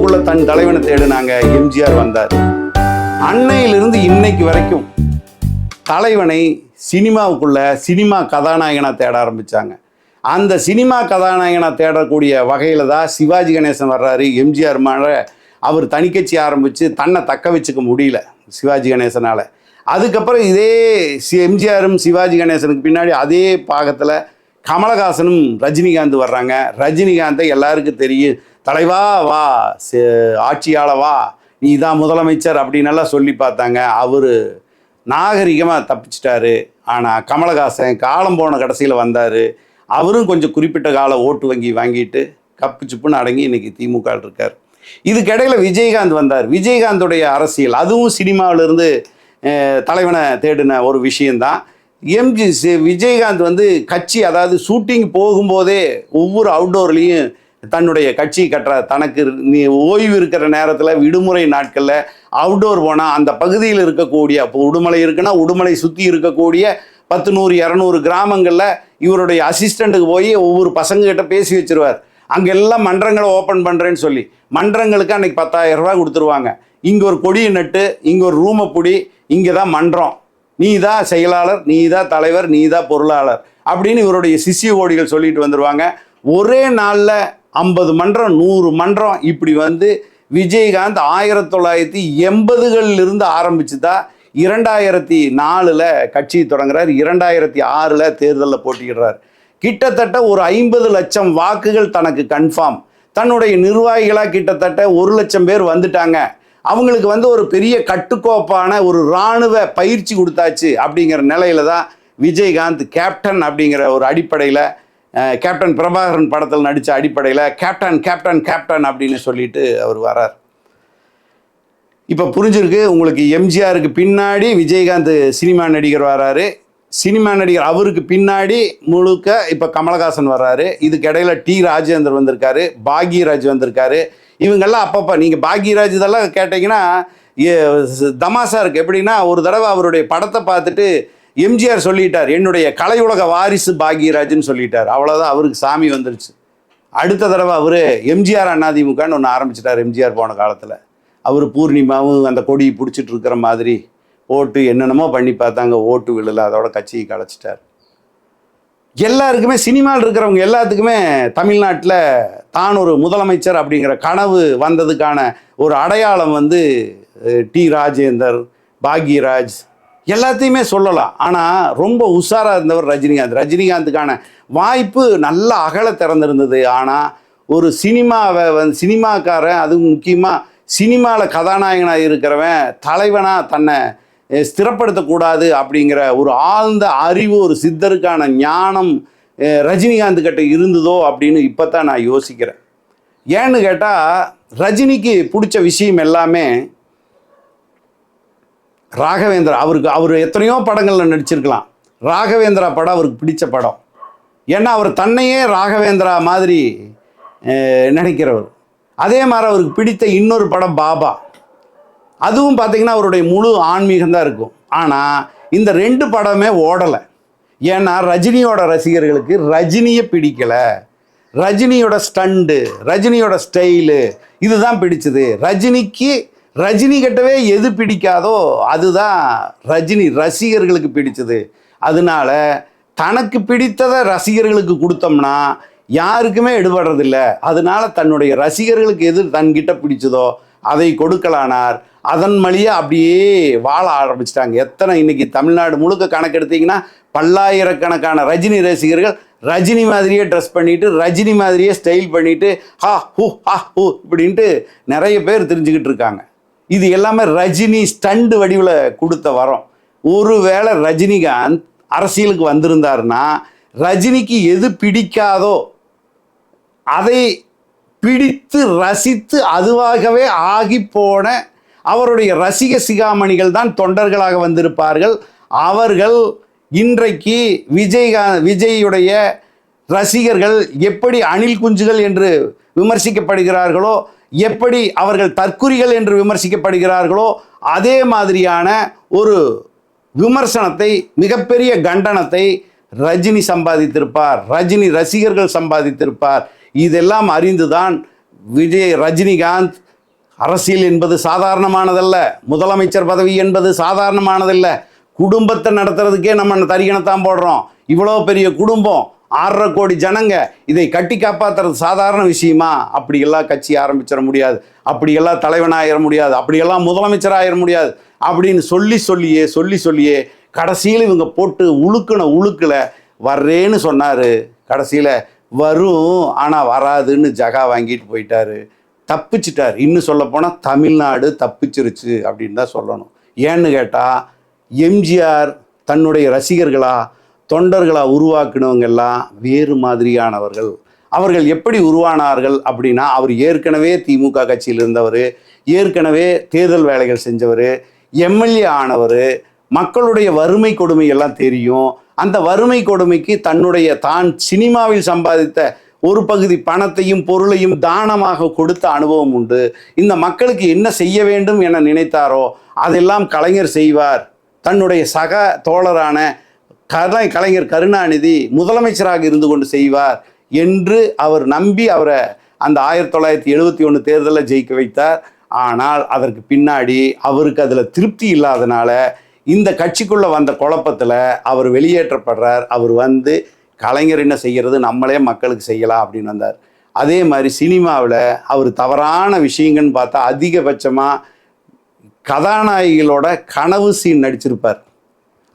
சினிமாவுக்குள்ள தன் தலைவனை தேடினாங்க. எம்ஜிஆர் வந்தார். அன்னையிலிருந்து இன்னைக்கு வரைக்கும் தலைவனை சினிமாவுக்குள்ள சினிமா கதாநாயகனா தேட ஆரம்பிச்சாங்க. அந்த சினிமா கதாநாயகனா தேடக்கூடிய வகையில தான் சிவாஜி கணேசன் வர்றாரு. எம்ஜிஆர் மேலே அவர் தனிக்கட்சி ஆரம்பித்து தன்னை தக்க வச்சுக்க முடியல சிவாஜி கணேசனால். அதுக்கப்புறம் இதே எம்ஜிஆரும் சிவாஜி கணேசனுக்கு பின்னாடி அதே பாகத்தில் கமலஹாசனும் ரஜினிகாந்த் வர்றாங்க. ரஜினிகாந்தை எல்லாருக்கும் தெரியும், தலைவா வா, ஆட்சியாள வா, நீ தான் முதலமைச்சர் அப்படின்னு எல்லாம் சொல்லி பார்த்தாங்க. அவர் நாகரிகமாக தப்பிச்சிட்டாரு. ஆனால் கமலஹாசன் காலம் போன கடைசியில் வந்தார். அவரும் கொஞ்சம் குறிப்பிட்ட கால ஓட்டு வங்கி வாங்கிட்டு கப்பு சுப்புன்னு அடங்கி இன்னைக்கு திமுக இருக்கார். இதுக்கிடையில் விஜயகாந்த் வந்தார். விஜயகாந்தோடைய அரசியல் அதுவும் சினிமாவிலிருந்து தலைவனை தேடின ஒரு விஷயந்தான். விஜயகாந்த் கட்சி, அதாவது ஷூட்டிங் போகும்போதே ஒவ்வொரு அவுட்டோர்லேயும் தன்னுடைய கட்சி கட்டுறார். தனக்கு ஓய்வு இருக்கிற நேரத்தில் விடுமுறை நாட்களில் அவுட்டோர் போனால் அந்த பகுதியில் இருக்கக்கூடிய, இப்போ உடுமலை இருக்குன்னா உடுமலை சுற்றி இருக்கக்கூடிய 10, 100, 200 கிராமங்களில் இவருடைய அசிஸ்டண்ட்டுக்கு போய் ஒவ்வொரு பசங்ககிட்ட பேசி வச்சிருவார். அங்கெல்லாம் மன்றங்களை ஓப்பன் பண்ணுறேன்னு சொல்லி மன்றங்களுக்கு அன்றைக்கி 10,000 ரூபா கொடுத்துருவாங்க. இங்கே ஒரு கொடியை நட்டு, இங்கே ஒரு ரூமை பிடி, இங்கே தான் மன்றம், நீ தான் செயலாளர், நீ தான் தலைவர், நீ தான் பொருளாளர் அப்படின்னு இவருடைய சிசிய கோடிகள் சொல்லிட்டு வந்துடுவாங்க. ஒரே நாளில் 50 மன்றம், 100 மன்றம் இப்படி விஜயகாந்த் 1980களிலிருந்து ஆரம்பிச்சு தான் 2004 கட்சி தொடங்குறார். 2006 தேர்தலில் போட்டியிடுறார். கிட்டத்தட்ட ஒரு 50 லட்சம் வாக்குகள் தனக்கு கன்ஃபார்ம். தன்னுடைய நிர்வாகிகளாக கிட்டத்தட்ட 1 லட்சம் பேர் வந்துட்டாங்க. அவங்களுக்கு ஒரு பெரிய கட்டுக்கோப்பான ஒரு இராணுவ பயிற்சி கொடுத்தாச்சு. அப்படிங்கிற நிலையில தான் விஜயகாந்த் கேப்டன் அப்படிங்கிற ஒரு அடிப்படையில், கேப்டன் பிரபாகரன் படத்தில் நடித்த அடிப்படையில் கேப்டன் கேப்டன் கேப்டன் அப்படின்னு சொல்லிட்டு அவர் வரார். இப்போ புரிஞ்சிருக்கு உங்களுக்கு, எம்ஜிஆருக்கு பின்னாடி விஜயகாந்த் சினிமா நடிகர் வராரு. சினிமா நடிகர் அவருக்கு பின்னாடி முழுக்க இப்போ கமலஹாசன் வர்றாரு. இதுக்கு இடையில டி ராஜேந்தர் வந்திருக்காரு, பாக்யராஜ் வந்திருக்காரு. இவங்கெல்லாம் அப்பப்போ நீங்கள் பாக்யராஜ் இதெல்லாம் கேட்டிங்கன்னா தமாசா இருக்குது. எப்படின்னா, ஒரு தடவை அவருடைய படத்தை பார்த்துட்டு எம்ஜிஆர் சொல்லிட்டார், என்னுடைய கலையுலக வாரிசு பாக்யராஜ்னு சொல்லிட்டார். அவ்வளோதான், அவருக்கு சாமி வந்துருச்சு. அடுத்த தடவை அவர் எம்ஜிஆர் அதிமுகன்னு ஒன்று ஆரம்பிச்சிட்டார். எம்ஜிஆர் போன காலத்தில் அவர் பூர்ணிமாவும் அந்த கொடி பிடிச்சிட்டு இருக்கிற மாதிரி ஓட்டு என்னென்னமோ பண்ணி பார்த்தாங்க, ஓட்டு விழல, அதோட கட்சியை கலைச்சிட்டார். எல்லாருக்குமே, சினிமாவில் இருக்கிறவங்க எல்லாத்துக்குமே தமிழ்நாட்டில் தான் ஒரு முதலமைச்சர் அப்படிங்கிற கனவு வந்ததுக்கான ஒரு அடையாளம் டி ராஜேந்தர், பாக்யராஜ் எல்லாத்தையுமே சொல்லலாம். ஆனால் ரொம்ப உஷாராக இருந்தவர் ரஜினிகாந்த். ரஜினிகாந்துக்கான வாய்ப்பு நல்லா அகல திறந்திருந்தது. ஆனால் ஒரு சினிமாவை சினிமாக்காரன், அதுவும் முக்கியமாக சினிமாவில் கதாநாயகனாக இருக்கிறவன் தலைவனாக தன்னை ஸ்திரப்படுத்தக்கூடாது அப்படிங்கிற ஒரு ஆழ்ந்த அறிவு, ஒரு சித்தருக்கான ஞானம் ரஜினிகாந்த் கிட்ட இருந்ததோ அப்படின்னு இப்போ தான் நான் யோசிக்கிறேன். ஏன்னு கேட்டால், ரஜினிக்கு பிடிச்ச விஷயம் எல்லாமே ராகவேந்திரா. அவர் எத்தனையோ படங்களில் நடிச்சிருக்கலாம். ராகவேந்திரா படம் அவருக்கு பிடிச்ச படம். ஏன்னா அவர் தன்னையே ராகவேந்திரா மாதிரி நினைக்கிறவர். அதே மாதிரி அவருக்கு பிடித்த இன்னொரு படம் பாபா. அதுவும் பார்த்திங்கன்னா அவருடைய முழு ஆன்மீகம் தான் இருக்கும். ஆனால் இந்த 2 படமே ஓடலை. ஏன்னா ரஜினியோட ரசிகர்களுக்கு ரஜினியை பிடிக்கலை. ரஜினியோட ஸ்டண்டு, ரஜினியோட ஸ்டைலு இதுதான் பிடிச்சது. ரஜினி கிட்டவே எது பிடிக்காதோ அதுதான் ரஜினி ரசிகர்களுக்கு பிடிச்சது. அதனால தனக்கு பிடித்ததை ரசிகர்களுக்கு கொடுத்தோம்னா யாருக்குமே எடுபடுறதில்ல. அதனால தன்னுடைய ரசிகர்களுக்கு எது தன்கிட்ட பிடிச்சதோ அதை கொடுக்கலானார். அதன் வழியாக அப்படியே வாழ ஆரம்பிச்சிட்டாங்க. எத்தனை இன்னைக்கு தமிழ்நாடு முழுக்க கணக்கெடுத்தீங்கன்னா பல்லாயிரக்கணக்கான ரஜினி ரசிகர்கள் ரஜினி மாதிரியே ட்ரெஸ் பண்ணிட்டு, ரஜினி மாதிரியே ஸ்டைல் பண்ணிட்டு, ஹா ஹூ ஹா ஹூ இப்படின்ட்டு நிறைய பேர் தெரிஞ்சுக்கிட்டு இருக்காங்க. இது எல்லாமே ரஜினி ஸ்டண்டு வடிவில் கொடுத்த வரம். ஒருவேளை ரஜினிகாந்த் அரசியலுக்கு வந்திருந்தாருன்னா ரஜினிக்கு எது பிடிக்காதோ அதை பிடித்து ரசித்து அதுவாகவே ஆகி போன அவருடைய ரசிக சிகாமணிகள் தான் தொண்டர்களாக வந்திருப்பார்கள். அவர்கள் இன்றைக்கு விஜயுடைய ரசிகர்கள் எப்படி அணில் குஞ்சுகள் என்று விமர்சிக்கப்படுகிறார்களோ, எப்படி அவர்கள் தற்குறிகள் என்று விமர்சிக்கப்படுகிறார்களோ, அதே மாதிரியான ஒரு விமர்சனத்தை, மிகப்பெரிய கண்டனத்தை ரஜினி சம்பாதித்திருப்பார், ரஜினி ரசிகர்கள் சம்பாதித்திருப்பார். இதெல்லாம் அறிந்துதான் ரஜினிகாந்த் அரசியல் என்பது சாதாரணமானதல்ல, முதலமைச்சர் பதவி என்பது சாதாரணமானதல்ல. குடும்பத்தை நடத்துறதுக்கே நம்ம தரிகணத்தான் போடுறோம். இவ்வளோ பெரிய குடும்பம், 6.5 கோடி ஜனங்க, இதை கட்டி காப்பாற்றுறது சாதாரண விஷயமா? அப்படியெல்லாம் கட்சி ஆரம்பிச்சிட முடியாது, அப்படியெல்லாம் தலைவனாகிட முடியாது, அப்படியெல்லாம் முதலமைச்சராகிட முடியாது அப்படின்னு சொல்லியே கடைசியில் இவங்க போட்டு உழுக்கில் வர்றேன்னு சொன்னார். கடைசியில் வரும் ஆனால் வராதுன்னு ஜகா வாங்கிட்டு போயிட்டாரு, தப்பிச்சிட்டார். இன்னும் சொல்லப்போனால் தமிழ்நாடு தப்பிச்சிருச்சு அப்படின்னு தான் சொல்லணும். ஏன்னு கேட்டால் எம்ஜிஆர் தன்னுடைய ரசிகர்களா தொண்டர்களா உருவாக்கினவங்க எல்லாம் வேறு மாதிரியானவர்கள். அவர்கள் எப்படி உருவானார்கள் அப்படின்னா, அவர் ஏற்கனவே திமுக கட்சியில் இருந்தவர், ஏற்கனவே தேர்தல் வேலைகள் செஞ்சவர், எம்எல்ஏ ஆனவர், மக்களுடைய வறுமை கொடுமை எல்லாம் தெரியும். அந்த வறுமை கொடுமைக்கு தான் சினிமாவில் சம்பாதித்த ஒரு பகுதி பணத்தையும் பொருளையும் தானமாக கொடுத்த அனுபவம் உண்டு. இந்த மக்களுக்கு என்ன செய்ய வேண்டும் என நினைத்தாரோ அதெல்லாம் கலைஞர் செய்வார். தன்னுடைய சக தோழரான கலைஞர் கருணாநிதி முதலமைச்சராக இருந்து கொண்டு செய்வார் என்று அவர் நம்பி அவரை அந்த 1971 தேர்தலில் ஜெயிக்க வைத்தார். ஆனால் அதற்கு பின்னாடி அவருக்கு அதில் திருப்தி இல்லாதனால இந்த கட்சிக்குள்ளே வந்த குழப்பத்தில் அவர் வெளியேற்றப்படுறார். அவர் வந்து கலைஞர் என்ன செய்கிறது, நம்மளே மக்களுக்கு செய்யலாம் அப்படின்னு வந்தார். அதே மாதிரி சினிமாவில் அவர் தவறான விஷயங்கள்னு பார்த்தா அதிகபட்சமாக கதாநாயகிகளோட கனவு சீன் நடிச்சிருப்பார்.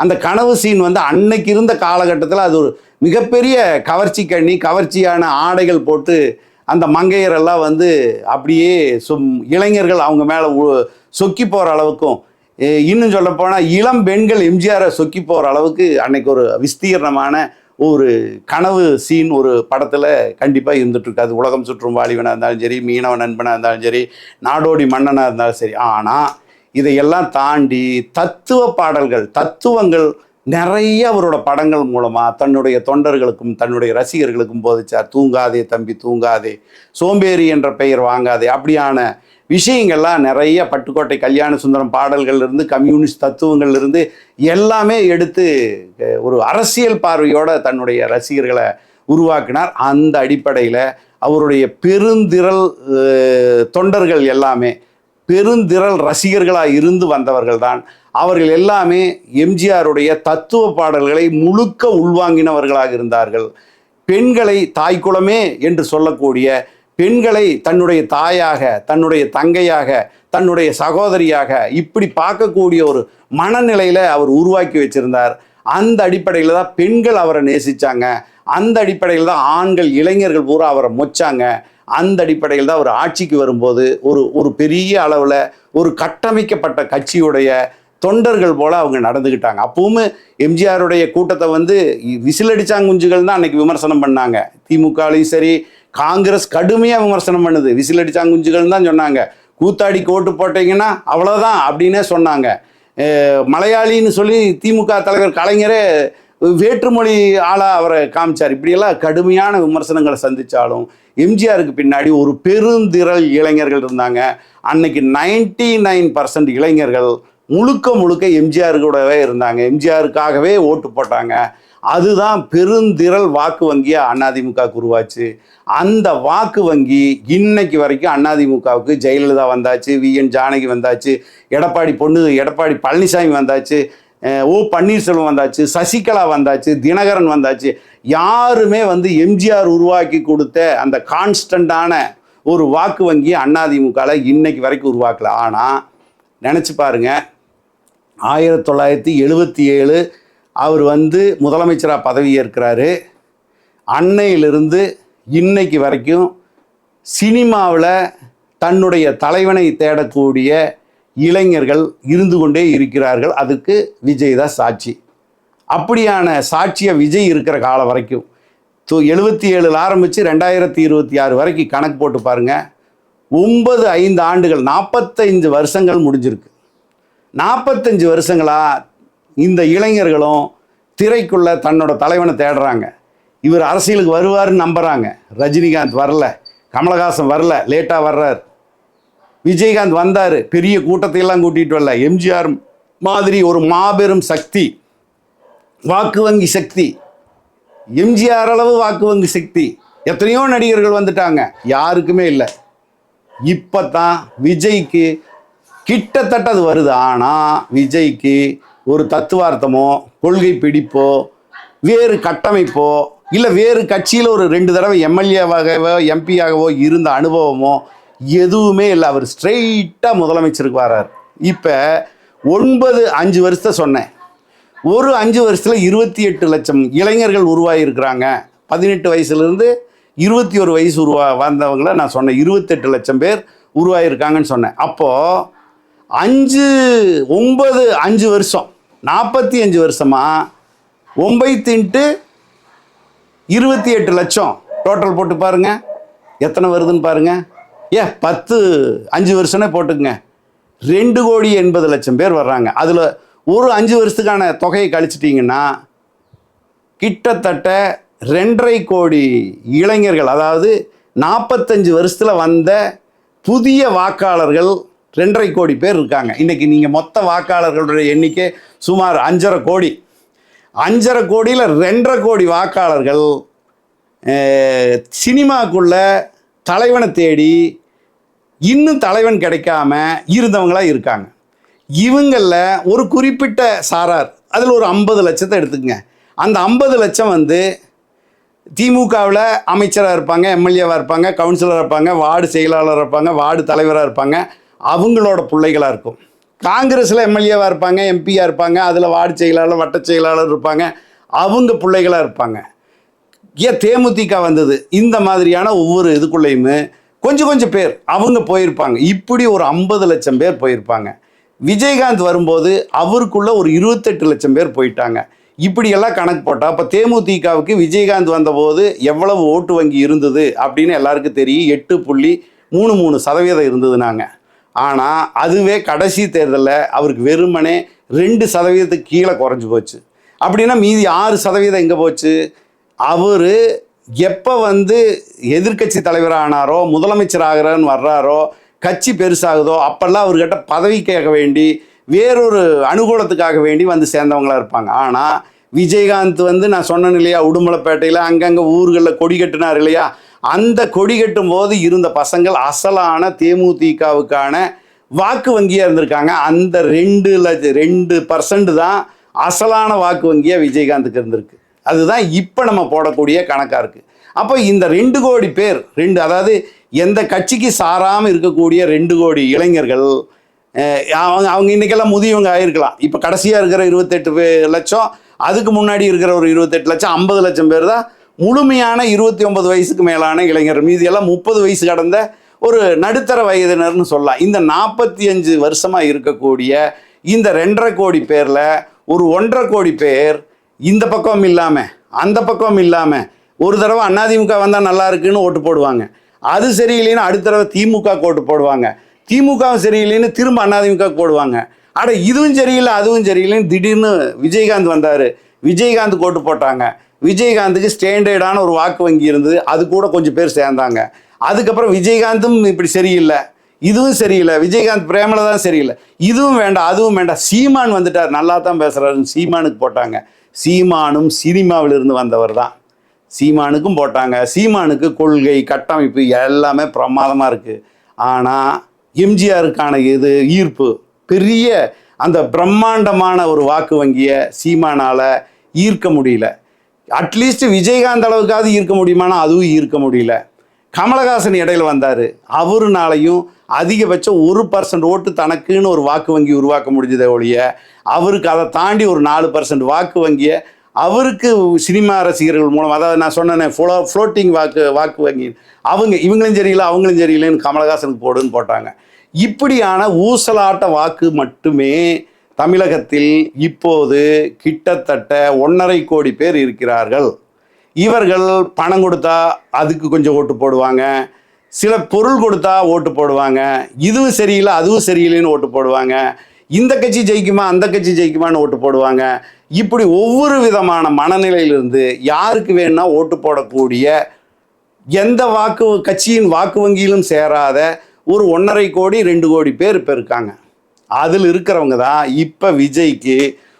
அந்த கனவு சீன் வந்து அன்னைக்கு இருந்த காலகட்டத்தில் அது ஒரு மிகப்பெரிய கவர்ச்சியான ஆடைகள் போட்டு அந்த மங்கையரெல்லாம் வந்து அப்படியே இளைஞர்கள் அவங்க மேலே சொக்கி போகிற அளவுக்கும், இன்னும் சொல்லப்போனால் இளம் பெண்கள் எம்ஜிஆரை சொக்கி போகிற அளவுக்கு அன்னைக்கு ஒரு விஸ்தீர்ணமான ஒரு கனவு சீன் ஒரு படத்தில் கண்டிப்பாக இருந்துகிட்ருக்கு. அது உலகம் சுற்றும் வாலிபனாக இருந்தாலும் சரி, மீனவ நண்பனாக இருந்தாலும் சரி, நாடோடி மன்னனாக இருந்தாலும் சரி. ஆனால் இதையெல்லாம் தாண்டி தத்துவங்கள் நிறைய அவரோட படங்கள் மூலமாக தன்னுடைய தொண்டர்களுக்கும் தன்னுடைய ரசிகர்களுக்கும் போதிச்சார். தூங்காதே தம்பி தூங்காதே, சோம்பேறி என்ற பெயர் வாங்காதே, அப்படியான விஷயங்கள்லாம் நிறைய பட்டுக்கோட்டை கல்யாண சுந்தரம் பாடல்கள்லேருந்து கம்யூனிஸ்ட் தத்துவங்கள்லேருந்து எல்லாமே எடுத்து ஒரு அரசியல் பார்வையோடு தன்னுடைய ரசிகர்களை உருவாக்கினார். அந்த அடிப்படையில் அவருடைய பெருந்திரள் தொண்டர்கள் எல்லாமே பெருந்திரள் ரசிகர்களாக இருந்து வந்தவர்கள் தான். அவர்கள் எல்லாமே எம்ஜிஆருடைய தத்துவ பாடல்களை முழுக்க உள்வாங்கினவர்களாக இருந்தார்கள். பெண்களை தாய்க்குளமே என்று சொல்லக்கூடிய பெண்களை தன்னுடைய தாயாக, தன்னுடைய தங்கையாக, தன்னுடைய சகோதரியாக இப்படி பார்க்கக்கூடிய ஒரு மனநிலையில் அவர் உருவாக்கி வச்சிருந்தார். அந்த அடிப்படையில் தான் பெண்கள் அவரை நேசித்தாங்க. அந்த அடிப்படையில் தான் ஆண்கள் இளைஞர்கள் பூரா அவரை மொச்சாங்க. அந்த அடிப்படையில் தான் அவர் ஆட்சிக்கு வரும்போது ஒரு பெரிய அளவில் ஒரு கட்டமைக்கப்பட்ட கட்சியுடைய தொண்டர்கள் போல் அவங்க நடந்துக்கிட்டாங்க. அப்பவுமே எம்ஜிஆருடைய கூட்டத்தை வந்து விசிலடிச்சாங்குஞ்சுகள் தான் அன்றைக்கி விமர்சனம் பண்ணாங்க. திமுகலையும் சரி, காங்கிரஸ் கடுமையாக விமர்சனம் பண்ணுது. விசிலடிச்சாங்குஞ்சுகள் தான் சொன்னாங்க. கூத்தாடி ஓட்டு போட்டீங்கன்னா அவ்வளோதான் அப்படின்னே சொன்னாங்க. மலையாளின்னு சொல்லி திமுக தலைவர் கலைஞரே வேற்றுமொழி ஆளாக அவரை காமிச்சார். இப்படியெல்லாம் கடுமையான விமர்சனங்களை சந்தித்தாலும் எம்ஜிஆருக்கு பின்னாடி ஒரு பெருந்திரள் இளைஞர்கள் இருந்தாங்க. அன்னைக்கு 99% இளைஞர்கள் முழுக்க எம்ஜிஆர் கூடவே இருந்தாங்க. எம்ஜிஆருக்காகவே ஓட்டு போட்டாங்க. அதுதான் பெருந்திரள் வாக்கு வங்கியாக அதிமுகவுக்கு உருவாச்சு. அந்த வாக்கு வங்கி இன்னைக்கு வரைக்கும் அதிமுகவுக்கு ஜெயலலிதா வந்தாச்சு, விஎன் ஜானகி வந்தாச்சு, எடப்பாடி பழனிசாமி வந்தாச்சு, ஓ பன்னீர்செல்வம் வந்தாச்சு, சசிகலா வந்தாச்சு, தினகரன் வந்தாச்சு. யாருமே வந்து எம்ஜிஆர் உருவாக்கி கொடுத்த அந்த கான்ஸ்டண்டான ஒரு வாக்கு வங்கி அதிமுகவில் இன்னைக்கு வரைக்கும் உருவாக்கல. ஆனால் நினச்சி பாருங்க, 1977 அவர் வந்து முதலமைச்சராக பதவி ஏற்கிறாரு. அன்னையிலிருந்து இன்னைக்கு வரைக்கும் சினிமாவில் தன்னுடைய தலைவனை தேடக்கூடிய இளைஞர்கள் இருந்து கொண்டே இருக்கிறார்கள். அதுக்கு விஜய் தான் சாட்சி. அப்படியான சாட்சியை விஜய் இருக்கிற காலம் வரைக்கும் 77 ஆரம்பித்து 2026 வரைக்கும் கணக்கு போட்டு பாருங்கள். 5 ஆண்டுகள் 45 வருஷங்கள் முடிஞ்சிருக்கு. 45 வருஷங்களாக இந்த இளைஞர்களும் திரைக்குள்ளே தன்னோட தலைவனை தேடுறாங்க. இவர் அரசியலுக்கு வருவார்னு நம்புகிறாங்க. ரஜினிகாந்த் வரல, கமலஹாசன் வரல, லேட்டாக வர்றார். விஜயகாந்த் வந்தார், பெரிய கூட்டத்தையெல்லாம் கூட்டிகிட்டு வரல. எம்ஜிஆர் மாதிரி ஒரு மாபெரும் சக்தி, வாக்கு வங்கி சக்தி, எம்ஜிஆர் அளவு வாக்கு வங்கி சக்தி எத்தனையோ நடிகர்கள் வந்துட்டாங்க, யாருக்குமே இல்லை. இப்போ தான் விஜய்க்கு கிட்டத்தட்ட அது வருது. ஆனால் விஜய்க்கு ஒரு தத்துவார்த்தமோ கொள்கை பிடிப்போ வேறு கட்டமைப்போ இல்லை வேறு கட்சியில் ஒரு 2 தடவை எம்எல்ஏவாகவோ எம்பியாகவோ இருந்த அனுபவமோ எதுவுமே இல்லை. அவர் ஸ்ட்ரெயிட்டாக முதலமைச்சருக்கு வரார். இப்போ 5 வருஷத்தை சொன்னேன். ஒரு 5 வருஷத்தில் 28 லட்சம் இளைஞர்கள் உருவாகியிருக்கிறாங்க. 18 வயசுலேருந்து 21 வயசு வந்தவங்கள நான் சொன்னேன். 28 லட்சம் பேர் உருவாகியிருக்காங்கன்னு சொன்னேன். அப்போது 5 வருஷம் 45 வருஷமாக 9 × 28 லட்சம் டோட்டல் போட்டு பாருங்க எத்தனை வருதுன்னு பாருங்க. 5 வருஷமே போட்டுக்குங்க. 2,80,00,000 பேர் வர்றாங்க. அதில் ஒரு 5 வருஷத்துக்கான தொகையை கழிச்சிட்டிங்கன்னா கிட்டத்தட்ட 2.5 கோடி இளைஞர்கள், அதாவது 45 வருஷத்தில் வந்த புதிய வாக்காளர்கள் 2.5 கோடி பேர் இருக்காங்க. இன்றைக்கி நீங்கள் மொத்த வாக்காளர்களுடைய எண்ணிக்கை சுமார் 5.5 கோடி. 5.5 கோடியில் 2.5 கோடி வாக்காளர்கள் சினிமாக்குள்ள தலைவனை தேடி இன்னும் தலைவன் கிடைக்காம இருந்தவங்களாக இருக்காங்க. இவங்களில் ஒரு குறிப்பிட்ட சாரார், அதில் ஒரு 50 லட்சத்தை எடுத்துக்கங்க. அந்த 50 லட்சம் வந்து திமுகவில் அமைச்சராக இருப்பாங்க, எம்எல்ஏவாக இருப்பாங்க, கவுன்சிலராக இருப்பாங்க, வார்டு செயலாளராக இருப்பாங்க, வார்டு தலைவராக இருப்பாங்க, அவங்களோட பிள்ளைகளாக இருக்கும். காங்கிரஸில் எம்எல்ஏவாக இருப்பாங்க, எம்பியாக இருப்பாங்க, அதில் வார்டு செயலாளர் வட்ட செயலாளர் இருப்பாங்க, அவங்க பிள்ளைகளாக இருப்பாங்க. தேமுதிக வந்தது, இந்த மாதிரியான ஒவ்வொரு இதுக்குள்ளேயுமே கொஞ்சம் பேர் அவங்க போயிருப்பாங்க. இப்படி ஒரு 50 லட்சம் பேர் போயிருப்பாங்க. விஜயகாந்த் வரும்போது அவருக்குள்ள ஒரு 28 லட்சம் பேர் போயிட்டாங்க. இப்படியெல்லாம் கணக்கு போட்டால் இப்போ தேமுதிகவுக்கு விஜயகாந்த் வந்தபோது எவ்வளவு ஓட்டு வங்கி இருந்தது அப்படின்னு எல்லாருக்கும் தெரியும். 8.33% இருந்ததுனாங்க. ஆனால் அதுவே கடைசி தேர்தலில் அவருக்கு வெறுமனே 2% கீழே குறைஞ்சி போச்சு. அப்படின்னா மீதி 6% எங்கே போச்சு? அவர் எப்போ வந்து எதிர்கட்சி தலைவராக ஆனாரோ, முதலமைச்சர் ஆகிறான்னு வர்றாரோ, கட்சி பெருசாகுதோ அப்போல்லாம் அவர்கிட்ட பதவிக்காக வேண்டி வேறொரு அனுகூலத்துக்காக வேண்டி வந்து சேர்ந்தவங்களாக இருப்பாங்க. ஆனால் விஜயகாந்த் வந்து நான் சொன்னேன் இல்லையா, உடுமலைப்பேட்டையில் அங்கங்கே ஊர்களில் கொடி கட்டினார் இல்லையா, அந்த கொடி கட்டும் போது இருந்த பசங்கள் அசலான தேமுதிகவுக்கான வாக்கு வங்கியாக இருந்திருக்காங்க. அந்த 2% தான் அசலான வாக்கு வங்கியாக விஜயகாந்துக்கு இருந்திருக்கு. அதுதான் இப்போ நம்ம போடக்கூடிய கணக்காக இருக்குது. அப்போ இந்த 2 கோடி பேர், அதாவது எந்த கட்சிக்கு சாராமல் இருக்கக்கூடிய 2 கோடி இளைஞர்கள், அவங்க இன்றைக்கெல்லாம் முதியவங்க ஆகிருக்கலாம். இப்போ கடைசியாக இருக்கிற 28 லட்சம், அதுக்கு முன்னாடி இருக்கிற ஒரு 28 லட்சம், 50 லட்சம் பேர் தான் முழுமையான 29 வயசுக்கு மேலான இளைஞர். மீதியெல்லாம் 30 வயசு கடந்த ஒரு நடுத்தர வயதினர்னு சொல்லலாம். இந்த 45 வருஷமாக இருக்கக்கூடிய இந்த 2.5 கோடி பேரில் ஒரு 1.5 கோடி பேர் இந்த பக்கம் இல்லாமல் அந்த பக்கம் இல்லாமல் ஒரு தடவை அதிமுக வந்தால் நல்லா இருக்குன்னு ஓட்டு போடுவாங்க. அது சரியில்லைன்னு அடுத்த தடவை திமுக ஓட்டு போடுவாங்க. திமுகவும் சரியில்லைன்னு திரும்ப அதிமுக போடுவாங்க. இதுவும் சரியில்லை அதுவும் சரியில்லைன்னு திடீர்னு விஜயகாந்த் வந்தார், விஜயகாந்த் ஓட்டு போட்டாங்க. விஜயகாந்துக்கு ஸ்டாண்டர்டான ஒரு வாக்கு வங்கி இருந்தது, அது கூட கொஞ்சம் பேர் சேர்ந்தாங்க. அதுக்கப்புறம் விஜயகாந்தும் இப்படி சரியில்லை, இதுவும் சரியில்லை, விஜயகாந்த் பிரேமலை தான் சரியில்லை, இதுவும் வேண்டாம் அதுவும் வேண்டாம், சீமான் வந்துட்டார் நல்லா தான் பேசுகிறாருன்னு சீமானுக்கு போட்டாங்க. சீமானும் சினிமாவிலிருந்து வந்தவர் தான், சீமானுக்கும் போட்டாங்க. சீமானுக்கு கொள்கை கட்டமைப்பு எல்லாமே பிரமாதமாக இருக்குது. ஆனால் எம்ஜிஆருக்கான ஈர்ப்பு பெரிய அந்த பிரம்மாண்டமான ஒரு வாக்கு வங்கியை சீமானால் ஈர்க்க முடியல. அட்லீஸ்ட் விஜயகாந்த் அளவுக்காவது ஈர்க்க முடியுமானா அதுவும் ஈர்க்க முடியல. கமலஹாசன் இடையில வந்தார், அவருனாலையும் அதிகபட்சம் 1% ஓட்டு தனக்குன்னு ஒரு வாக்கு வங்கி உருவாக்க முடிஞ்சதே ஒழிய அவருக்கு அதை தாண்டி ஒரு 4% வாக்கு வங்கியை அவருக்கு சினிமா ரசிகர்கள் மூலம், அதாவது நான் சொன்னேன் ஃப்ளோட்டிங் வாக்கு வங்கி, இவங்களும் சரியில்லை அவங்களும் சரியில்லைன்னு கமலஹாசனுக்கு போடுன்னு போட்டாங்க. இப்படியான ஊசலாட்ட வாக்கு மட்டுமே தமிழகத்தில் இப்போது கிட்டத்தட்ட 1.5 கோடி பேர் இருக்கிறார்கள். இவர்கள் பணம் கொடுத்தா அதுக்கு கொஞ்சம் ஓட்டு போடுவாங்க, சில பொருள் கொடுத்தா ஓட்டு போடுவாங்க, இதுவும் சரியில்லை அதுவும் சரியில்லைன்னு ஓட்டு போடுவாங்க, இந்த கட்சி ஜெயிக்குமா அந்த கட்சி ஜெயிக்குமான்னு ஓட்டு போடுவாங்க. இப்படி ஒவ்வொரு விதமான மனநிலையிலிருந்து யாருக்கு வேணும்னா ஓட்டு போடக்கூடிய எந்த கட்சியின் வாக்கு வங்கியிலும் சேராத ஒரு 1.5 கோடி 2 கோடி பேர் இப்போ இருக்காங்க. அதில் இருக்கிறவங்க தான் இப்போ விஜய்க்கு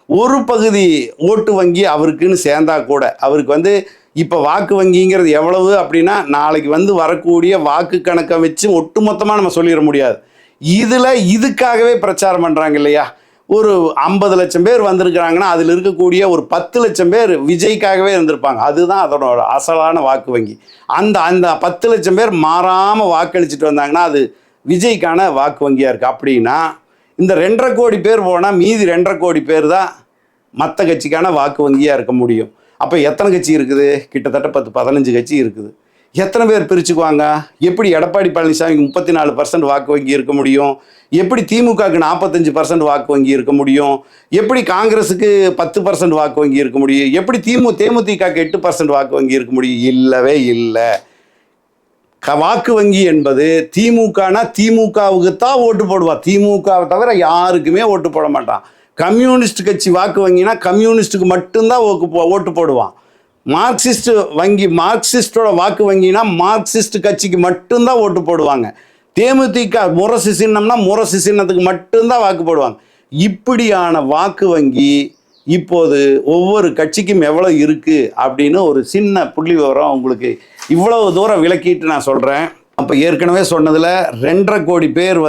ஒரு பகுதி ஓட்டு வங்கி அவருக்குன்னு சேர்ந்தா கூட அவருக்கு இப்போ வாக்கு வங்கிங்கிறது எவ்வளவு அப்படின்னா நாளைக்கு வரக்கூடிய வாக்கு கணக்கை வச்சு ஒட்டுமொத்தமாக நம்ம சொல்லிட முடியாது. இதுக்காகவே பிரச்சாரம் பண்ணுறாங்க இல்லையா? ஒரு 50 லட்சம் பேர் வந்திருக்கிறாங்கன்னா அதில் இருக்கக்கூடிய ஒரு 10 லட்சம் பேர் விஜய்க்காகவே இருந்திருப்பாங்க. அதுதான் அதோட அசலான வாக்கு வங்கி. அந்த அந்த 10 லட்சம் பேர் மாறாமல் வாக்களிச்சுட்டு வந்தாங்கன்னா அது விஜய்க்கான வாக்கு வங்கியாக இருக்குது. அப்படின்னா இந்த 2.5 கோடி பேர் போனால் மீதி 2.5 கோடி பேர் தான் மற்ற கட்சிக்கான வாக்கு வங்கியாக இருக்க முடியும். அப்போ எத்தனை கட்சி இருக்குது? கிட்டத்தட்ட 10-15 கட்சி இருக்குது. எத்தனை பேர் பிரிச்சுக்குவாங்க? எப்படி எடப்பாடி பழனிசாமிக்கு 34% வாக்கு வங்கி இருக்க முடியும்? எப்படி திமுகவுக்கு 45% வாக்கு வங்கி இருக்க முடியும்? எப்படி காங்கிரஸுக்கு 10% வாக்கு வங்கி இருக்க முடியும்? எப்படி தேமுதிகக்கு 8% வாக்கு வங்கி இருக்க முடியும்? இல்லவே இல்லை. வாக்கு வங்கி என்பது திமுகவுக்கு தான் ஓட்டு போடுவான். திமுகவை தவிர யாருக்குமே ஓட்டு போட மாட்டான். கம்யூனிஸ்ட் கட்சி வாக்கு வங்கினா கம்யூனிஸ்ட்டுக்கு மட்டும்தான் ஓட்டு போடுவான். மார்க்சிஸ்டோட வாக்கு வங்கினா மார்க்சிஸ்ட் கட்சிக்கு மட்டும்தான் ஓட்டு போடுவாங்க. தேமுதிக முரசு சின்னம்னா முரசு சின்னத்துக்கு மட்டும்தான் வாக்கு போடுவாங்க. இப்படியான வாக்கு வங்கி இப்போது ஒவ்வொரு கட்சிக்கும் எவ்வளோ இருக்குது அப்படின்னு ஒரு சின்ன புள்ளி விவரம் உங்களுக்கு இவ்வளவு தூரம் விளக்கிட்டு நான் சொல்கிறேன். அப்போ ஏற்கனவே சொன்னதில் 2.5 கோடி பேர்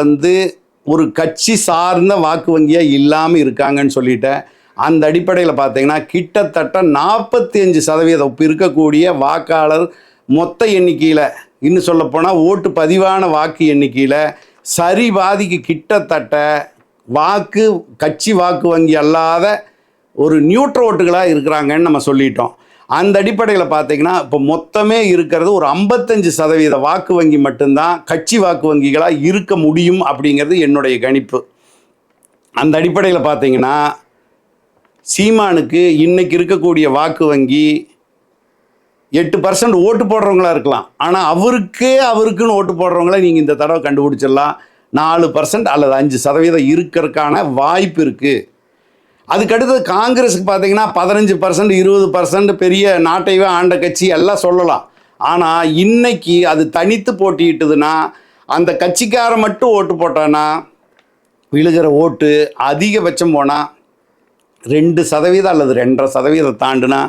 ஒரு கட்சி சார்ந்த வாக்கு வங்கியாக இல்லாமல் இருக்காங்கன்னு சொல்லிட்டேன். அந்த அடிப்படையில் பார்த்தீங்கன்னா கிட்டத்தட்ட 45% இப்போ இருக்கக்கூடிய வாக்காளர் மொத்த எண்ணிக்கையில், இன்னும் சொல்லப்போனால் ஓட்டு பதிவான வாக்கு எண்ணிக்கையில் சரி பாதிக்கு கிட்டத்தட்ட கட்சி வாக்கு வங்கி அல்லாத ஒரு நியூட்ரல் ஓட்டுகளாக இருக்கிறாங்கன்னு நம்ம சொல்லிட்டோம். அந்த அடிப்படையில் பார்த்தீங்கன்னா இப்போ மொத்தமே இருக்கிறது ஒரு 55% வாக்கு வங்கி மட்டும்தான் கட்சி வாக்கு வங்கிகளாக இருக்க முடியும் அப்படிங்கிறது என்னுடைய கணிப்பு. அந்த அடிப்படையில் பார்த்தீங்கன்னா சீமானுக்கு இன்னைக்கு இருக்கக்கூடிய வாக்கு வங்கி 8% ஓட்டு போடுறவங்களா இருக்கலாம். ஆனால் அவருக்குன்னு ஓட்டு போடுறவங்கள நீங்கள் இந்த தடவை கண்டுபிடிச்சிடலாம். 4% அல்லது 5% இருக்கிறதுக்கான வாய்ப்பு இருக்குது. அதுக்கடுத்து காங்கிரஸுக்கு பார்த்தீங்கன்னா 15%, 20% பெரிய நாட்டையே ஆண்ட கட்சி எல்லாம் சொல்லலாம். ஆனால் இன்னைக்கு அது தனித்து போட்டியிட்டுதுன்னா அந்த கட்சிக்கார மட்டும் ஓட்டு போட்டானா விழுகிற ஓட்டு அதிகபட்சம் போனால் 2% அல்லது 2.5% தாண்டுனா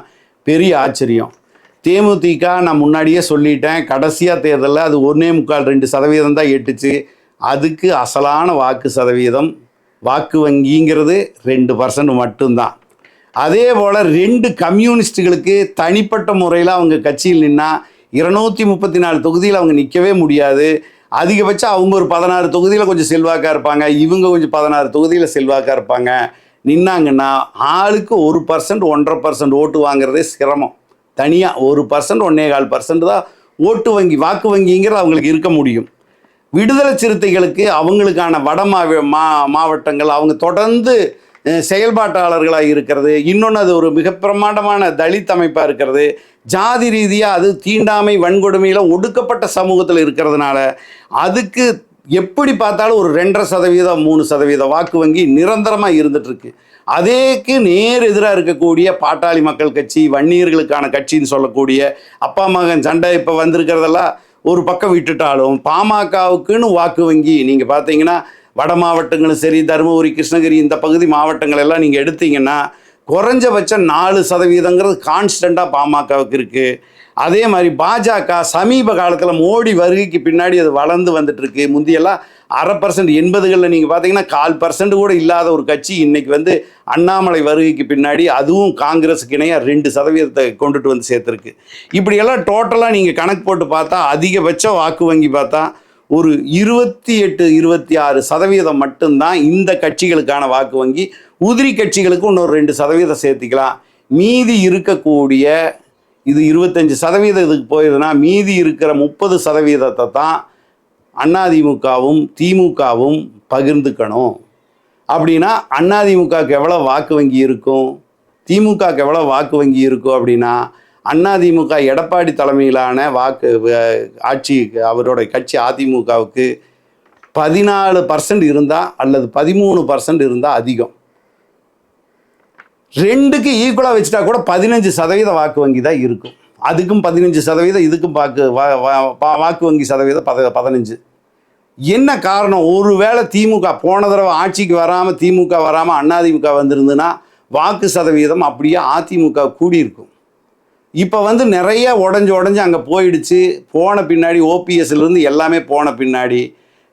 பெரிய ஆச்சரியம். தேமுதிக நான் முன்னாடியே சொல்லிட்டேன், கடைசியாக தேர்தலில் அது 1.25-2% தான் எட்டுச்சு. அதுக்கு அசலான வாக்கு சதவீதம் வாக்கு வங்கிங்கிறது 2% மட்டும்தான். அதே போல் 2 கம்யூனிஸ்டுகளுக்கு தனிப்பட்ட முறையில் அவங்க கட்சியில் நின்னா 234 தொகுதியில் அவங்க நிற்கவே முடியாது. அதிகபட்சம் அவங்க ஒரு 16 தொகுதியில் கொஞ்சம் செல்வாக்காக இருப்பாங்க, இவங்க கொஞ்சம் 16 தொகுதியில் செல்வாக்காக இருப்பாங்க. நின்னாங்கன்னா ஆளுக்கு 1%, 1.5% ஓட்டு வாங்குறதே சிரமம். தனியாக 1%, 1.25% தான் ஓட்டு வங்கி வாக்கு வங்கிங்கிறது அவங்களுக்கு இருக்க முடியும். விடுதலை சிறுத்தைகளுக்கு அவங்களுக்கான மாவட்டங்கள் அவங்க தொடர்ந்து செயல்பாட்டாளர்களாக இருக்கிறது. இன்னொன்று அது ஒரு மிக பிரமாண்டமான தலித் அமைப்பாக இருக்கிறது. ஜாதி ரீதியாக அது தீண்டாமை வன்கொடுமையில் ஒடுக்கப்பட்ட சமூகத்தில் இருக்கிறதுனால அதுக்கு எப்படி பார்த்தாலும் ஒரு 2.5%, 3% வாக்கு வங்கி நிரந்தரமாக இருந்துகிட்ருக்கு. அதேக்கு நேர் எதிராக இருக்கக்கூடிய பாட்டாளி மக்கள் கட்சி, வன்னியர்களுக்கான கட்சின்னு சொல்லக்கூடிய அப்பா மகன் சண்டை இப்போ வந்திருக்கிறதெல்லாம் ஒரு பக்கம் விட்டுட்டாலும் பாமகவுக்குன்னு வாக்கு வங்கி நீங்கள் பார்த்தீங்கன்னா வட மாவட்டங்களும் சரி, தருமபுரி, கிருஷ்ணகிரி இந்த பகுதி மாவட்டங்கள் எல்லாம் நீங்கள் எடுத்தீங்கன்னா குறைஞ்சபட்சம் 4% கான்ஸ்டண்ட்டாக பாமகவுக்கு இருக்குது. அதே மாதிரி பாஜக சமீப காலத்தில் மோடி வருகைக்கு பின்னாடி அது வளர்ந்து வந்துட்டுருக்கு. முந்தியெல்லாம் 1/2%, 80களில் நீங்கள் பார்த்தீங்கன்னா 1/4% கூட இல்லாத ஒரு கட்சி இன்னைக்கு அண்ணாமலை வருகைக்கு பின்னாடி அதுவும் காங்கிரஸுக்கு இணையாக 2% கொண்டுட்டு வந்து சேர்த்துருக்கு. இப்படியெல்லாம் டோட்டலாக நீங்கள் கணக்கு போட்டு பார்த்தா அதிகபட்ச வாக்கு வங்கி பார்த்தா ஒரு 28-26% மட்டும்தான் இந்த கட்சிகளுக்கான வாக்கு வங்கி. உதிரி கட்சிகளுக்கு இன்னொரு 2% சேர்த்திக்கலாம். மீதி இருக்கக்கூடிய இது 25% இதுக்கு போயிருதுன்னா மீதி இருக்கிற 30% தான் அதிமுகவும் திமுகவும் பகிர்ந்துக்கணும். அப்படின்னா அதிமுகவுக்கு எவ்வளோ வாக்கு வங்கி இருக்கும், திமுகவுக்கு எவ்வளோ வாக்கு வங்கி இருக்கும் அப்படின்னா அதிமுக எடப்பாடி தலைமையிலான ஆட்சி அவரோட கட்சி அதிமுகவுக்கு 14% இருந்தால் அல்லது 13% இருந்தால் அதிகம். 2க்கு ஈக்குவலாக வச்சுட்டா கூட 15% வாக்கு வங்கி தான் இருக்கும். அதுக்கும் 15%, இதுக்கும் வாக்கு வங்கி சதவீதம் 15. என்ன காரணம்? ஒருவேளை திமுக போன தடவை ஆட்சிக்கு வராமல் திமுக வராமல் அதிமுக வந்திருந்துன்னா வாக்கு சதவீதம் அப்படியே அதிமுக கூடியிருக்கும். இப்போ வந்து நிறைய உடஞ்சு அங்கே போயிடுச்சு. போன பின்னாடி ஓபிஎஸ்லேருந்து எல்லாமே போன பின்னாடி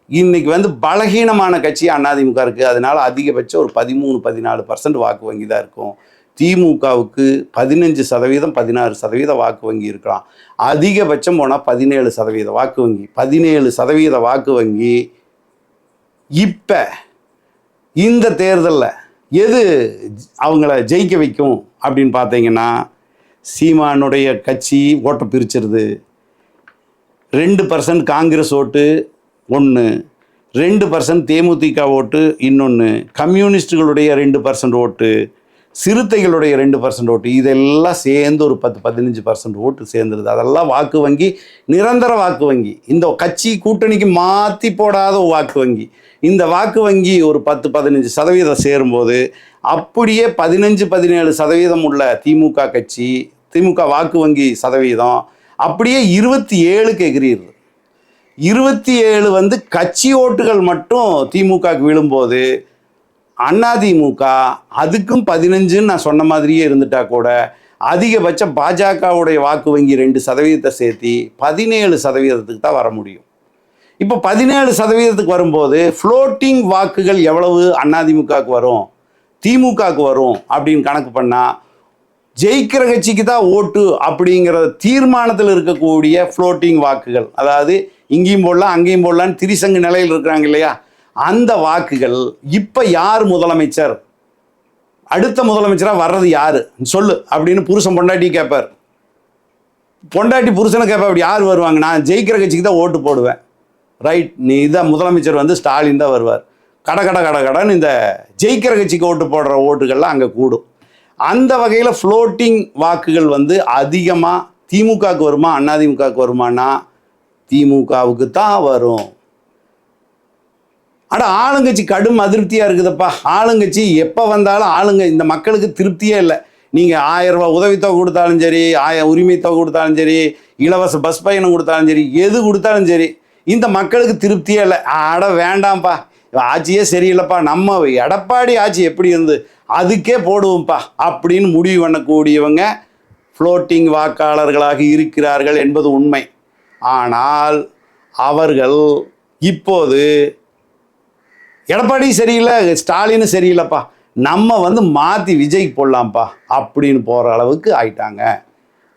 இன்னைக்கு வந்து பலகீனமான கட்சி அதிமுக இருக்குது. அதனால அதிகபட்சம் ஒரு 13-14% வாக்கு வங்கி தான் இருக்கும். திமுகவுக்கு 15%, 16% வாக்கு வங்கி இருக்கலாம். அதிகபட்சம் போனால் 17% வாக்கு வங்கி. 17% வாக்கு வங்கி இப்போ இந்த தேர்தலில் எது அவங்கள ஜெயிக்க வைக்கும் அப்படின்னு பார்த்தீங்கன்னா, சீமானுடைய கட்சி ஓட்டை பிரிச்சிருது. 2% காங்கிரஸ் ஓட்டு ஒன்று, 2% தேமுதிக ஓட்டு இன்னொன்று, கம்யூனிஸ்டுகளுடைய 2% ஓட்டு, சிறுத்தைகளுடைய 2% ஓட்டு, இதெல்லாம் சேர்ந்து ஒரு 10-15% ஓட்டு சேர்ந்துருது. அதெல்லாம் வாக்கு வங்கி, நிரந்தர வாக்கு வங்கி. இந்த கட்சி கூட்டணிக்கு மாற்றி போடாத வாக்கு வங்கி. இந்த வாக்கு வங்கி ஒரு 10-15% சேரும்போது அப்படியே 15-17% உள்ள திமுக கட்சி, திமுக வாக்கு வங்கி சதவீதம் அப்படியே 27க்கு எகிரிடுது. 27 வந்து கட்சி ஓட்டுகள் மட்டும் திமுகவுக்கு விழும்போது அதிமுக அதுக்கும் 15ன்னு நான் சொன்ன மாதிரியே இருந்துட்டா கூட அதிகபட்சம் பாஜகவுடைய வாக்கு வங்கி 2% சேர்த்தி 17% தான் வர முடியும். இப்போ 17% வரும்போது ஃப்ளோட்டிங் வாக்குகள் எவ்வளவு அதிமுகவுக்கு வரும், திமுகவுக்கு வரும் அப்படின்னு கணக்கு பண்ணால் ஜெயிக்கிற கட்சிக்கு தான் ஓட்டு அப்படிங்கிற தீர்மானத்தில் இருக்கக்கூடிய ஃப்ளோட்டிங் வாக்குகள், அதாவது இங்கேயும் போடலாம் அங்கேயும் போடலான்னு திரிசங்கு நிலையில் இருக்கிறாங்க இல்லையா, அந்த வாக்குகள் இப்போ யார் முதலமைச்சர், அடுத்த முதலமைச்சராக வர்றது யாரு சொல்லு அப்படின்னு புருஷன் பொண்டாட்டி கேட்பார். பொண்டாட்டி புருஷனை கேட்பா, அப்படி யார் வருவாங்க, நான் ஜெயிக்கிற கட்சிக்கு தான் ஓட்டு போடுவேன். ரைட், நீ இதான் முதலமைச்சர் வந்து ஸ்டாலின் தான் வருவார். கடன்னு இந்த ஜெயிக்கிற கட்சிக்கு ஓட்டு போடுற ஓட்டுகள்லாம் அங்கே கூடும். அந்த வகையில் ஃப்ளோட்டிங் வாக்குகள் வந்து அதிகமாக திமுகவுக்கு வருமா அதிமுகவுக்கு வருமானா திமுகவுக்கு தான் வரும். ஆனால் ஆளுங்கட்சி கடும் அதிருப்தியாக இருக்குதுப்பா. ஆளுங்கட்சி எப்போ வந்தாலும் இந்த மக்களுக்கு திருப்தியே இல்லை. நீங்கள் 1000 ரூபா உதவித்தொகை கொடுத்தாலும் சரி, உரிமை தொகை கொடுத்தாலும் சரி, இலவச பஸ் பயணம் கொடுத்தாலும் சரி, எது கொடுத்தாலும் சரி, இந்த மக்களுக்கு திருப்தியே இல்லை. வேண்டாம்ப்பா, ஆட்சியே சரியில்லைப்பா, நம்ம எடப்பாடி ஆட்சி எப்படி இருந்து அதுக்கே போடுவோம்ப்பா அப்படின்னு முடிவு பண்ணக்கூடியவங்க ஃப்ளோட்டிங் வாக்காளர்களாக இருக்கிறார்கள் என்பது உண்மை. ஆனால் அவர்கள் இப்போது எடப்பாடி சரியில்லை, ஸ்டாலின் சரியில்லைப்பா, நம்ம வந்து மாற்றி விஜய்க்கு போடலாம்ப்பா அப்படின்னு போகிற அளவுக்கு ஆயிட்டாங்க.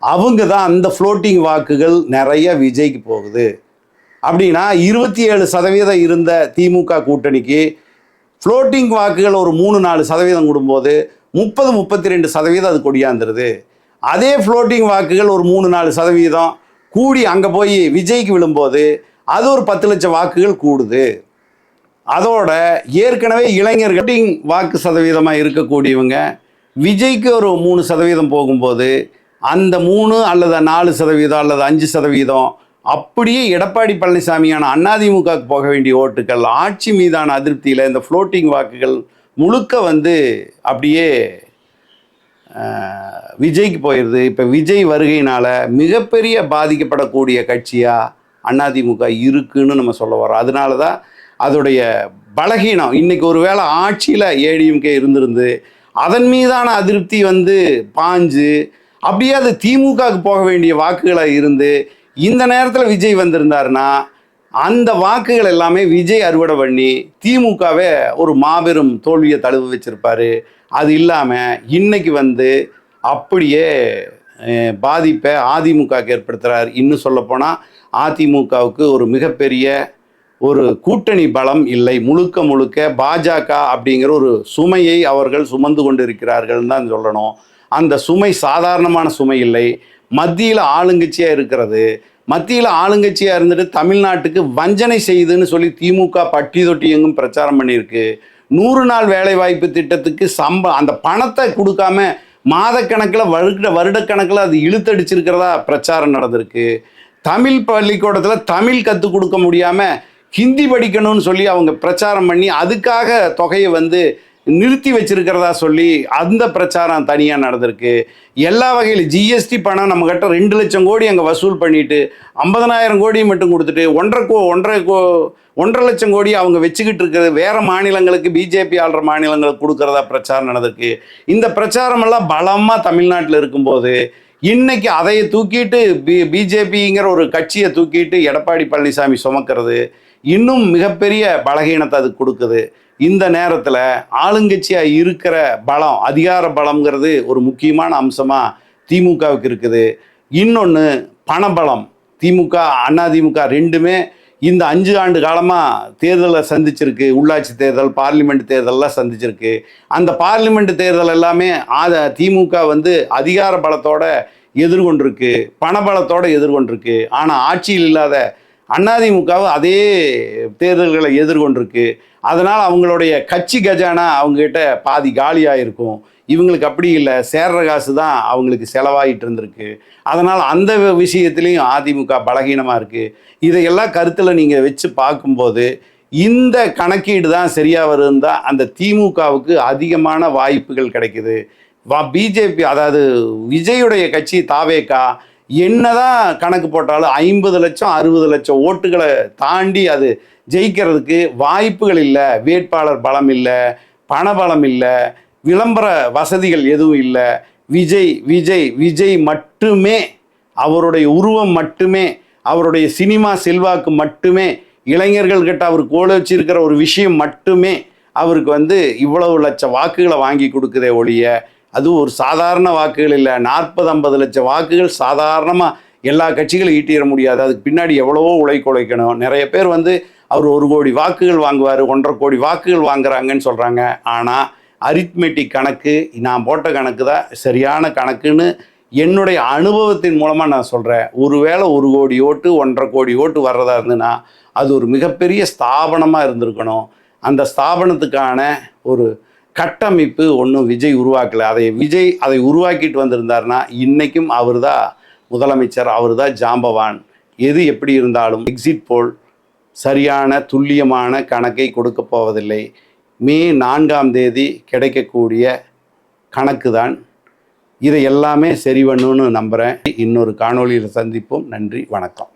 அவங்க தான் அந்த ஃப்ளோட்டிங் வாக்குகள் நிறைய விஜய்க்கு போகுது. அப்படின்னா 27% இருந்த திமுக கூட்டணிக்கு ஃப்ளோட்டிங் வாக்குகள் ஒரு 3-4% கொடுக்கும்போது 30-32% அது கொடியாந்துருது. அதே ஃப்ளோட்டிங் வாக்குகள் ஒரு 3-4% கூடி அங்கே போய் விஜய்க்கு விழும்போது அது ஒரு 10 லட்சம் வாக்குகள் கூடுது. அதோட ஏற்கனவே இளைஞர்கள் வாக்கு சதவீதமாக இருக்கக்கூடியவங்க விஜய்க்கு ஒரு 3% போகும்போது அந்த 3 அல்லது 4% அல்லது 5% அப்படியே எடப்பாடி பழனிசாமியான அதிமுகவுக்கு போக வேண்டிய ஓட்டுகள், ஆட்சி மீதான அதிருப்தியில் இந்த ஃப்ளோட்டிங் வாக்குகள் முழுக்க வந்து அப்படியே விஜய்க்கு போயிடுது. இப்போ விஜய் வருகையினால் மிகப்பெரிய பாதிக்கப்படக்கூடிய கட்சியாக அதிமுக இருக்குன்னு நம்ம சொல்ல வரோம். அதனால தான் அதோடைய பலகீனம். இன்றைக்கி ஒரு வேளை ஆட்சியில் ஏடிஎம்கே இருந்திருந்து அதன் மீதான அதிருப்தி வந்து பாஞ்சு அப்படியே அது திமுகவுக்கு போக வேண்டிய வாக்குகளாக இருந்து இந்த நேரத்தில் விஜய் வந்திருந்தாருன்னா அந்த வாக்குகள் எல்லாமே விஜய் அறுவடை பண்ணி திமுகவே ஒரு மாபெரும் தோல்வியை தழுவு வச்சிருப்பாரு. அது இல்லாமல் இன்னைக்கு வந்து அப்படியே பாதிப்பை அதிமுகவுக்கு ஏற்படுத்துகிறார். இன்னும் சொல்லப்போனால் அதிமுகவுக்கு ஒரு மிகப்பெரிய ஒரு கூட்டணி பலம் இல்லை. முழுக்க பாஜக அப்படிங்கிற ஒரு சுமையை அவர்கள் சுமந்து கொண்டு இருக்கிறார்கள் தான் சொல்லணும். அந்த சுமை சாதாரணமான சுமை இல்லை. மத்தியில் ஆளுங்கட்சியாக இருக்கிறது. மத்தியில் ஆளுங்கட்சியாக இருந்துட்டு தமிழ்நாட்டுக்கு வஞ்சனை செய்யுதுன்னு சொல்லி திமுக பட்டி தொட்டி எங்கும் பிரச்சாரம் பண்ணியிருக்கு. 100 நாள் வேலைவாய்ப்பு திட்டத்துக்கு அந்த பணத்தை கொடுக்காம மாதக்கணக்கில் வருடக்கணக்கில் அது இழுத்தடிச்சிருக்கிறதா பிரச்சாரம் நடந்திருக்கு. தமிழ் பள்ளிக்கூடத்தில் தமிழ் கற்றுக் கொடுக்க முடியாமல் ஹிந்தி படிக்கணும்னு சொல்லி அவங்க பிரச்சாரம் பண்ணி அதுக்காக தொகையை வந்து நிறுத்தி வச்சிருக்கிறதா சொல்லி அந்த பிரச்சாரம் தனியாக நடந்திருக்கு. எல்லா வகையிலும் ஜிஎஸ்டி பணம் நம்ம கிட்ட 2 லட்சம் கோடி அங்கே வசூல் பண்ணிட்டு 50,000 கோடி மட்டும் கொடுத்துட்டு 1.5 லட்சம் கோடி அவங்க வச்சுக்கிட்டு இருக்கிறது வேற மாநிலங்களுக்கு, பிஜேபி ஆள்ற மாநிலங்களுக்கு கொடுக்கறதா பிரச்சாரம் நடந்திருக்கு. இந்த பிரச்சாரம் எல்லாம் பலமாக தமிழ்நாட்டில் இருக்கும்போது இன்னைக்கு அதை தூக்கிட்டு பிஜேபிங்கிற ஒரு கட்சியை தூக்கிட்டு எடப்பாடி பழனிசாமி சுமக்கிறது இன்னும் மிகப்பெரிய பலகீனத்தை அது கொடுக்குது. இந்த நேரத்தில் ஆளுங்கட்சியாக இருக்கிற பலம், அதிகார பலம்ங்கிறது ஒரு முக்கியமான அம்சமாக திமுகவுக்கு இருக்குது. இன்னொன்று பணபலம். திமுக அதிமுக ரெண்டுமே இந்த 5 ஆண்டு காலமாக தேர்தலை சந்திச்சிருக்கு. உள்ளாட்சி தேர்தல், பார்லிமெண்ட் தேர்தலெலாம் சந்திச்சிருக்கு. அந்த பார்லிமெண்ட் தேர்தல் எல்லாமே திமுக அதிகார பலத்தோட எதிர்கொண்டிருக்கு, பணபலத்தோடு எதிர்கொண்டிருக்கு. ஆனால் ஆட்சியில் இல்லாத அதிமுகவை அதே தேர்தல்களை எதிர்கொண்டிருக்கு. அதனால் அவங்களுடைய கட்சி கஜானா அவங்ககிட்ட பாதி காலியாக இருக்கும். இவங்களுக்கு அப்படி இல்லை, சேர்ற காசு தான் அவங்களுக்கு செலவாகிட்டு இருந்திருக்கு. அதனால் அந்த விஷயத்துலேயும் அதிமுக பலகீனமாக இருக்குது. இதையெல்லாம் கருத்தில் நீங்கள் வச்சு பார்க்கும்போது இந்த கணக்கீடு தான் சரியாக வருந்தால் அந்த திமுகவுக்கு அதிகமான வாய்ப்புகள் கிடைக்குது. பிஜேபி, அதாவது விஜயுடைய கட்சி தாவேகா, என்னதான் கணக்கு போட்டாலும் 50 லட்சம் 60 லட்சம் ஓட்டுகளை தாண்டி அது ஜெயிக்கிறதுக்கு வாய்ப்புகள் இல்லை. வேட்பாளர் பலம் இல்லை, பணபலம் இல்லை, விளம்பர வசதிகள் எதுவும் இல்லை. விஜய் விஜய் விஜய் மட்டுமே, அவருடைய உருவம் மட்டுமே, அவருடைய சினிமா செல்வாக்கு மட்டுமே, இளைஞர்கள்கிட்ட அவர் கோல வச்சிருக்கிற ஒரு விஷயம் மட்டுமே அவருக்கு இவ்வளவு லட்சம் வாக்குகளை வாங்கி கொடுக்குதே ஒழிய அது ஒரு சாதாரண வாக்குகள் இல்லை. 40-50 லட்சம் வாக்குகள் சாதாரணமாக எல்லா கட்சிகளும் ஈட்டிட முடியாது. அதுக்கு பின்னாடி எவ்வளவோ உழைக்கணும். நிறைய பேர் அவர் 1 கோடி வாக்குகள் வாங்குவார், 1.5 கோடி வாக்குகள் வாங்குறாங்கன்னு சொல்கிறாங்க. ஆனால் அரித்மெட்டிக் கணக்கு, நான் போட்ட கணக்கு தான் சரியான கணக்குன்னு என்னுடைய அனுபவத்தின் மூலமாக நான் சொல்கிறேன். ஒருவேளை 1 கோடி ஓட்டு 1.5 கோடி ஓட்டு வர்றதா இருந்துன்னா அது ஒரு மிகப்பெரிய ஸ்தாபனமாக இருந்திருக்கணும். அந்த ஸ்தாபனத்துக்கான ஒரு கட்டமைப்பு ஒன்றும் விஜய் உருவாக்கலை. விஜய் அதை உருவாக்கிட்டு வந்திருந்தார்னா இன்றைக்கும் அவர் தான் முதலமைச்சர், அவர் தான் ஜாம்பவான். எது எப்படி இருந்தாலும் எக்ஸிட் போல் சரியான துல்லியமான கணக்கை கொடுக்க போவதில்லை. மே 4ஆம் தேதி கிடைக்கக்கூடிய கணக்கு தான். இதை எல்லாமே சரி பண்ணணும்னு நம்புகிறேன். இன்னொரு காணொளியில் சந்திப்போம். நன்றி, வணக்கம்.